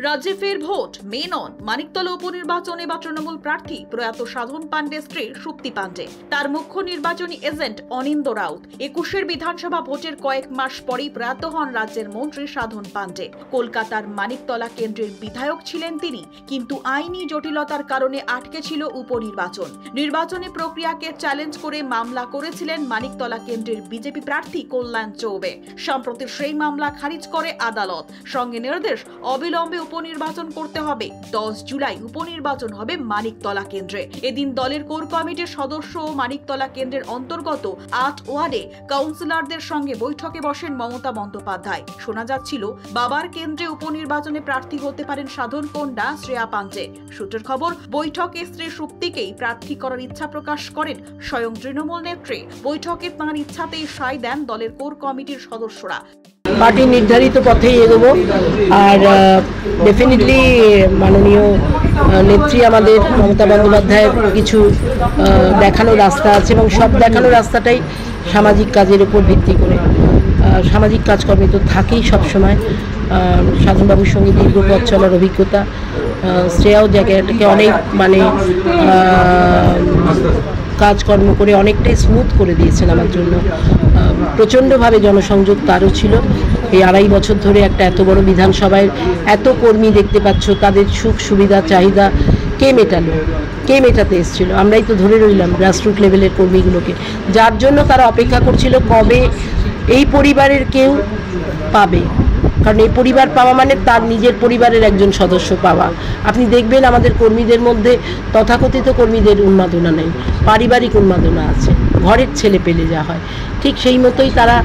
রাজ্যে ফের ভোট মেনন মানিকতলা উপনির্বাচনে বা তৃণমূল প্রার্থী প্রয়াত সাধন পাণ্ডে স্ত্রী সুপ্তি পাণ্ডে তার মুখ্য নির্বাচনী এজেন্ট অনিন্দ রাউত ২১ বিধানসভা ভোটের কয়েক মাস পরেই প্রয়াত হন রাজ্যের মন্ত্রী সাধন পাণ্ডে। কলকাতার মানিকতলা কেন্দ্রের বিধায়ক ছিলেন তিনি, কিন্তু আইনি জটিলতার কারণে আটকে ছিল উপনির্বাচন। নির্বাচনী প্রক্রিয়াকে চ্যালেঞ্জ করে মামলা করেছিলেন মানিকতলা কেন্দ্রের বিজেপি প্রার্থী কল্যাণ চৌবে। সম্প্রতি সেই মামলা খারিজ করে আদালত, সঙ্গে নির্দেশ অবিলম্বে উপনির্বাচন করতে হবে। 10 জুলাই উপনির্বাচন হবে মানিকতলা কেন্দ্রে। এদিন দলের কোর কমিটির সদস্য ও মানিকতলা কেন্দ্রের অন্তর্গত 8 ওয়ার্ডে কাউন্সিলরদের সঙ্গে বৈঠকে বসেন মমতা বন্দ্যোপাধ্যায়। শোনা যাচ্ছিল বাবার কেন্দ্রে উপনির্বাচনে প্রার্থী হতে পারেন সাধন কন্যা শ্রেয়া পাণ্ডে। সূত্রের খবর, বৈঠকে স্ত্রী সুপ্তিকেই প্রার্থী করার ইচ্ছা প্রকাশ করেন স্বয়ং তৃণমূল নেত্রী। বৈঠকে তাঁর ইচ্ছাতেই সায় দেন দলের কোর কমিটির সদস্যরা। পার্টি নির্ধারিত পথেই এগোবো, আর ডেফিনেটলি মাননীয় নেত্রী আমাদের মমতা বন্দ্যোপাধ্যায়ের কিছু দেখানো রাস্তা আছে এবং সব দেখানো রাস্তাটাই সামাজিক কাজের উপর ভিত্তি করে। সামাজিক কাজকর্মে তো থাকেই সবসময়। সাধনবাবুর সঙ্গে দীর্ঘ পথ চলার অভিজ্ঞতা, শ্রেয়াও জায়গাটাকে অনেক কাজকর্ম করে অনেকটাই স্মুথ করে দিয়েছেন আমার জন্য। প্রচণ্ডভাবে জনসংযোগ তারও ছিল। এই 2.5 বছর ধরে একটা এত বড় বিধানসভায় এত কর্মী দেখতে পাচ্ছ, তাদের সুখ সুবিধা চাহিদা কে মেটালো, কে মেটাতে এসেছিল? আমরাই তো ধরে রইলাম গ্রাসরুট লেভেলের কর্মীগুলোকে, যার জন্য তারা অপেক্ষা করছিল কবে এই পরিবারের কেউ পাবে। কারণ এই পরিবার পাওয়া মানে তার নিজের পরিবারের একজন সদস্য পাওয়া। আপনি দেখবেন আমাদের কর্মীদের মধ্যে তথাকথিত কর্মীদের উন্মাদনা নেই, পারিবারিক উন্মাদনা আছে, ঘরের ছেলে পেলে যা হয়। ঠিক সেই মতোই তারা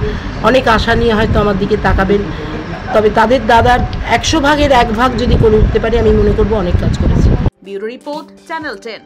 অনেক আশা নিয়ে হয়তো আমার দিকে তাকাবেন। তবে তাদের দাদার 100 ভাগের 1 ভাগ যদি করে উঠতে পারি, আমি মনে করবো অনেক কাজ করেছি। Bureau report, channel 10।